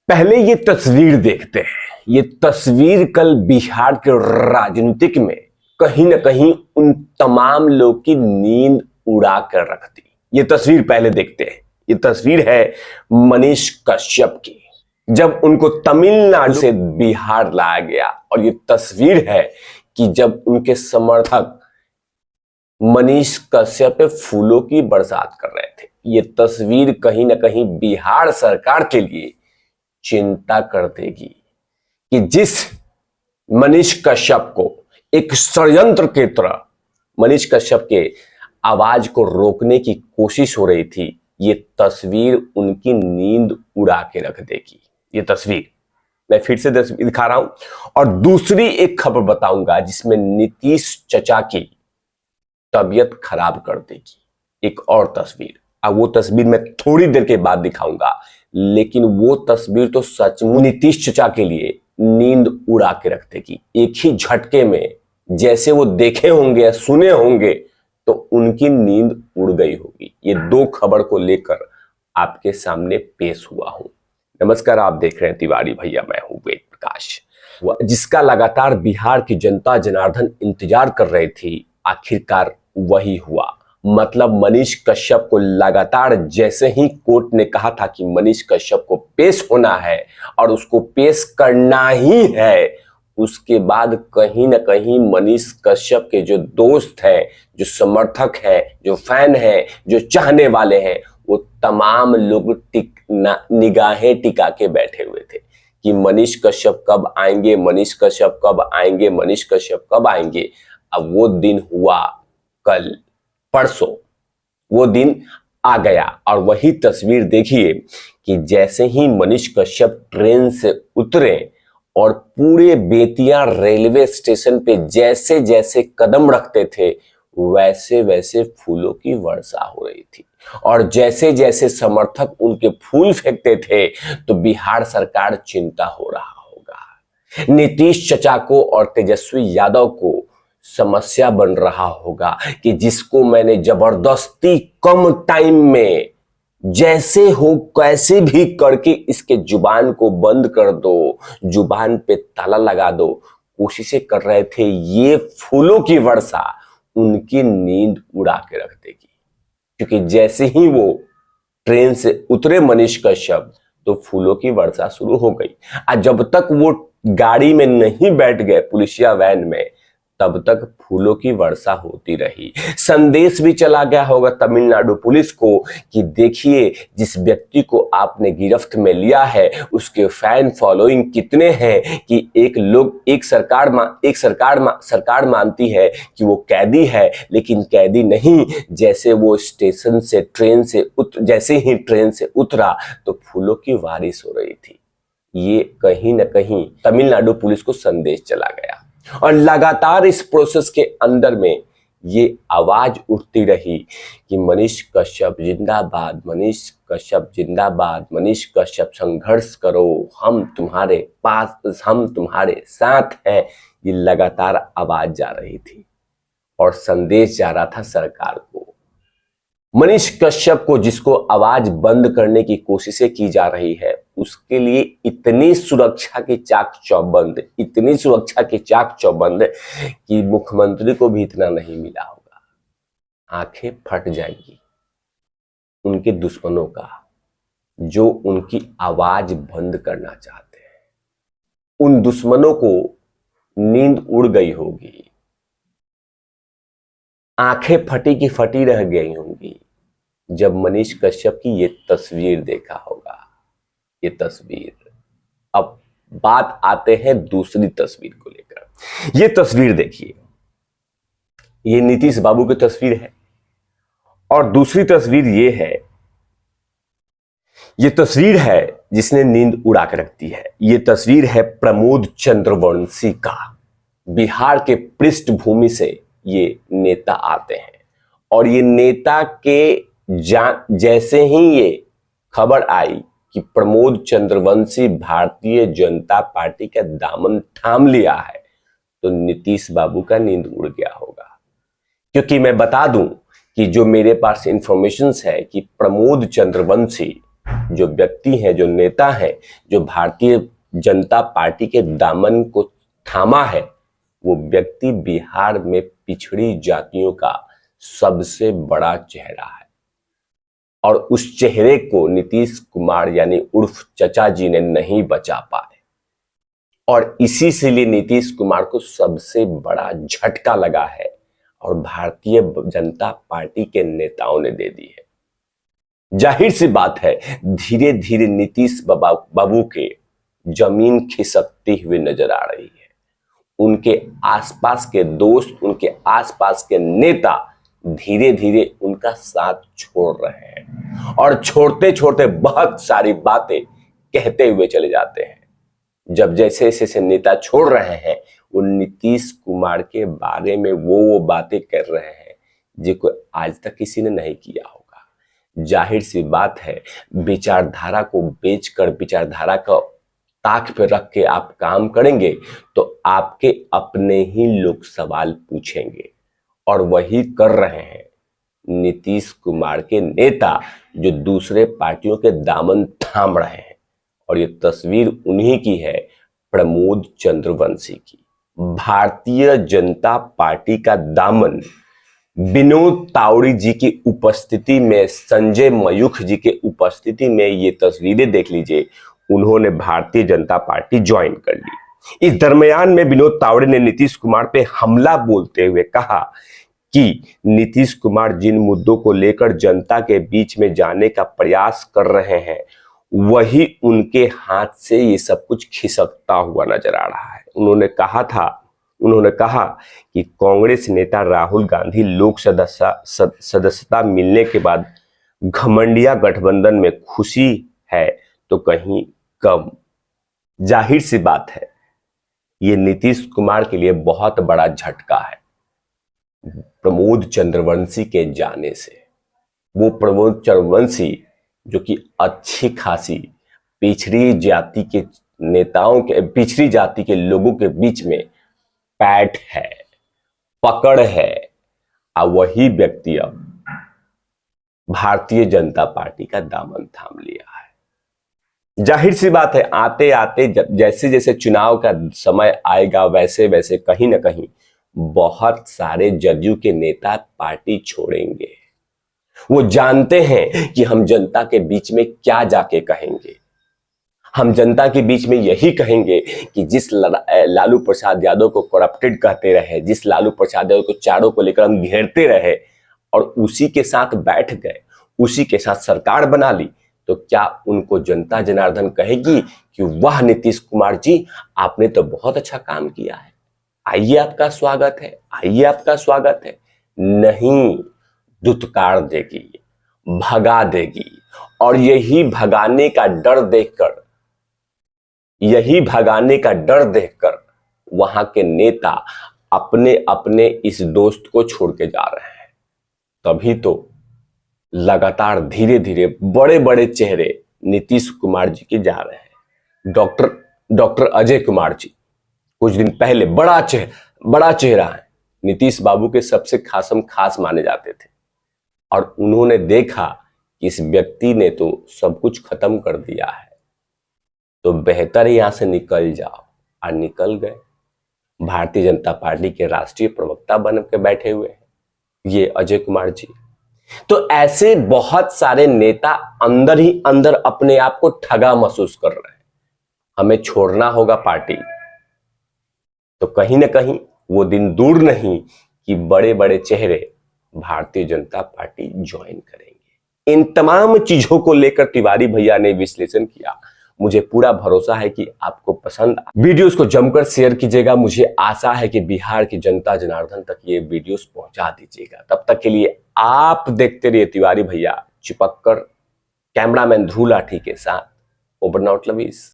पहले ये तस्वीर देखते हैं। ये तस्वीर कल बिहार के राजनीतिक में कहीं ना कहीं उन तमाम लोग की नींद उड़ा कर रख दी। ये तस्वीर पहले देखते हैं। ये तस्वीर है मनीष कश्यप की, जब उनको तमिलनाडु से बिहार लाया गया। और ये तस्वीर है कि जब उनके समर्थक मनीष कश्यप पे फूलों की बरसात कर रहे थे। ये तस्वीर कहीं ना कहीं बिहार सरकार के लिए चिंता कर देगी कि जिस मनीष कश्यप को एक षड्यंत्र की तरह मनीष कश्यप के आवाज को रोकने की कोशिश हो रही थी, ये तस्वीर उनकी नींद उड़ा के रख देगी। ये तस्वीर मैं फिर से दिखा रहा हूं और दूसरी एक खबर बताऊंगा जिसमें नीतीश चचा की तबीयत खराब कर देगी। एक और तस्वीर, अब वो तस्वीर मैं थोड़ी देर के बाद दिखाऊंगा, लेकिन वो तस्वीर तो सचमुच नीतीश चचा के लिए नींद उड़ा के रख देगी। एक ही झटके में जैसे वो देखे होंगे या सुने होंगे तो उनकी नींद उड़ गई होगी। ये दो खबर को लेकर आपके सामने पेश हुआ हूं। नमस्कार, आप देख रहे हैं तिवारी भैया, मैं हूं वेद प्रकाश। जिसका लगातार बिहार की जनता जनार्दन इंतजार कर रही थी, आखिरकार वही हुआ। मतलब मनीष कश्यप को लगातार जैसे ही कोर्ट ने कहा था कि मनीष कश्यप को पेश होना है और उसको पेश करना ही है, उसके बाद कहीं ना कहीं मनीष कश्यप के जो दोस्त हैं, जो समर्थक हैं, जो फैन हैं, जो चाहने वाले हैं, वो तमाम लोग निगाहें टिका के बैठे हुए थे कि मनीष कश्यप कब आएंगे, मनीष कश्यप कब आएंगे, मनीष कश्यप कब आएंगे। अब वो दिन हुआ कल, परसों वो दिन आ गया और वही तस्वीर देखिए कि जैसे ही मनीष कश्यप ट्रेन से उतरे और पूरे बेतिया रेलवे स्टेशन पे जैसे जैसे कदम रखते थे, वैसे वैसे फूलों की वर्षा हो रही थी। और जैसे जैसे समर्थक उनके फूल फेंकते थे तो बिहार सरकार चिंता हो रहा होगा, नीतीश चचा को और तेजस्वी यादव को समस्या बन रहा होगा कि जिसको मैंने जबरदस्ती कम टाइम में जैसे हो कैसे भी करके इसके जुबान को बंद कर दो, जुबान पे ताला लगा दो, कोशिशें कर रहे थे। ये फूलों की वर्षा उनकी नींद उड़ा के रख देगी, क्योंकि जैसे ही वो ट्रेन से उतरे मनीष कश्यप तो फूलों की वर्षा शुरू हो गई। और जब तक वो गाड़ी में नहीं बैठ गए, पुलिसिया वैन में, तब तक फूलों की वर्षा होती रही। संदेश भी चला गया होगा तमिलनाडु पुलिस को कि देखिए, जिस व्यक्ति को आपने गिरफ्त में लिया है उसके फैन फॉलोइंग कितने हैं कि एक सरकार मानती है कि वो कैदी है, लेकिन कैदी नहीं। जैसे वो जैसे ही ट्रेन से उतरा तो फूलों की बारिश हो रही थी। ये कहीं ना कहीं तमिलनाडु पुलिस को संदेश चला गया और लगातार इस प्रोसेस के अंदर में ये आवाज उठती रही कि मनीष कश्यप जिंदाबाद, मनीष कश्यप जिंदाबाद, मनीष कश्यप संघर्ष करो, हम तुम्हारे पास, हम तुम्हारे साथ हैं। ये लगातार आवाज जा रही थी और संदेश जा रहा था सरकार को। मनीष कश्यप को, जिसको आवाज बंद करने की कोशिशें की जा रही है, उसके लिए इतनी सुरक्षा की चाक चौबंद, इतनी सुरक्षा की चाक चौबंद कि मुख्यमंत्री को भी इतना नहीं मिला होगा। आंखें फट जाएगी उनके दुश्मनों का, जो उनकी आवाज बंद करना चाहते हैं। उन दुश्मनों को नींद उड़ गई होगी, आंखें फटी की फटी रह गई होंगी जब मनीष कश्यप की ये तस्वीर देखा होगा। ये तस्वीर, अब बात आते हैं दूसरी तस्वीर को लेकर। ये तस्वीर देखिए, ये नीतीश बाबू की तस्वीर है और दूसरी तस्वीर ये है, ये तस्वीर है जिसने नींद उड़ा कर रख दी है। ये तस्वीर है प्रमोद चंद्रवंशी का। बिहार के पृष्ठभूमि से ये नेता आते हैं और ये नेता के जैसे ही ये खबर आई कि प्रमोद चंद्रवंशी भारतीय जनता पार्टी का दामन थाम लिया है, तो नीतीश बाबू का नींद उड़ गया होगा। क्योंकि मैं बता दूं कि जो मेरे पास इंफॉर्मेशन है कि प्रमोद चंद्रवंशी जो व्यक्ति हैं, जो नेता हैं, जो भारतीय जनता पार्टी के दामन को थामा है, वो व्यक्ति बिहार में पिछड़ी जातियों का सबसे बड़ा चेहरा है। और उस चेहरे को नीतीश कुमार यानी उर्फ चचा जी ने नहीं बचा पाए, और इसी से लिए नीतीश कुमार को सबसे बड़ा झटका लगा है और भारतीय जनता पार्टी के नेताओं ने दे दी है। जाहिर सी बात है, धीरे धीरे नीतीश बाबू के जमीन खिसकती हुई नजर आ रही है। उनके आसपास के दोस्त, उनके आसपास के नेता धीरे धीरे उनका साथ छोड़ रहे हैं और छोड़ते छोड़ते बहुत सारी बातें कहते हुए चले जाते हैं। जब जैसे जैसे नेता छोड़ रहे हैं, वो नीतीश कुमार के बारे में वो बातें कर रहे हैं जिनको आज तक किसी ने नहीं किया होगा। जाहिर सी बात है, विचारधारा को बेचकर, विचारधारा को ताक पे रख के आप काम करेंगे तो आपके अपने ही लोग सवाल पूछेंगे, और वही कर रहे हैं नीतीश कुमार के नेता जो दूसरे पार्टियों के दामन थाम रहे हैं। और ये तस्वीर उन्हीं की है, प्रमोद चंद्रवंशी की। भारतीय जनता पार्टी का दामन विनोद तावड़ी जी की उपस्थिति में, संजय मयूख जी के उपस्थिति में, ये तस्वीरें देख लीजिए, उन्होंने भारतीय जनता पार्टी ज्वाइन कर ली। इस दरमियान में विनोद तावड़े ने नीतीश कुमार पे हमला बोलते हुए कहा कि नीतीश कुमार जिन मुद्दों को लेकर जनता के बीच में जाने का प्रयास कर रहे हैं, वही उनके हाथ से ये सब कुछ खिसकता हुआ नजर आ रहा है। उन्होंने कहा कि कांग्रेस नेता राहुल गांधी लोक सदस्यता मिलने के बाद घमंडिया गठबंधन में खुशी है तो कहीं कम। जाहिर सी बात है, ये नीतीश कुमार के लिए बहुत बड़ा झटका है प्रमोद चंद्रवंशी के जाने से। वो प्रमोद चंद्रवंशी जो कि अच्छी खासी पिछड़ी जाति के नेताओं के, पिछड़ी जाति के लोगों के बीच में पैठ है, पकड़ है, और वही व्यक्ति अब भारतीय जनता पार्टी का दामन थाम लिया है। जाहिर सी बात है, आते आते जैसे जैसे चुनाव का समय आएगा, वैसे वैसे कहीं ना कहीं बहुत सारे जदयू के नेता पार्टी छोड़ेंगे। वो जानते हैं कि हम जनता के बीच में क्या जाके कहेंगे। हम जनता के बीच में यही कहेंगे कि जिस लालू प्रसाद यादव को करप्टेड कहते रहे, जिस लालू प्रसाद यादव को चारों को लेकर हम घेरते रहे और उसी के साथ बैठ गए, उसी के साथ सरकार बना ली, तो क्या उनको जनता जनार्दन कहेगी कि वाह नीतीश कुमार जी, आपने तो बहुत अच्छा काम किया है, आइए आपका स्वागत है, आइए आपका स्वागत है? नहीं, दुत्कार देगी, भगा देगी। और यही भगाने का डर देखकर वहां के नेता अपने अपने इस दोस्त को छोड़ के जा रहे हैं। तभी तो लगातार धीरे धीरे बड़े बड़े चेहरे नीतीश कुमार जी के जा रहे हैं। डॉक्टर अजय कुमार जी कुछ दिन पहले बड़ा चेहरा है, नीतीश बाबू के सबसे खास माने जाते थे, और उन्होंने देखा कि इस व्यक्ति ने तो सब कुछ खत्म कर दिया है, तो बेहतर यहां से निकल जाओ, और निकल गए। भारतीय जनता पार्टी के राष्ट्रीय प्रवक्ता बन के बैठे हुए हैं ये अजय कुमार जी। तो ऐसे बहुत सारे नेता अंदर ही अंदर अपने आप को ठगा महसूस कर रहे हैं। हमें छोड़ना होगा पार्टी, तो कहीं ना कहीं वो दिन दूर नहीं कि बड़े बड़े चेहरे भारतीय जनता पार्टी ज्वाइन करेंगे। इन तमाम चीजों को लेकर तिवारी भैया ने विश्लेषण किया। मुझे पूरा भरोसा है कि आपको पसंद आए। वीडियोस को जमकर शेयर कीजिएगा। मुझे आशा है कि बिहार की जनता जनार्दन तक ये वीडियोस पहुंचा दीजिएगा। तब तक के लिए आप देखते रहिए तिवारी भैया चिपक कर, कैमरामैन ध्रुव लाठी के साथ। Over नाउट lovies.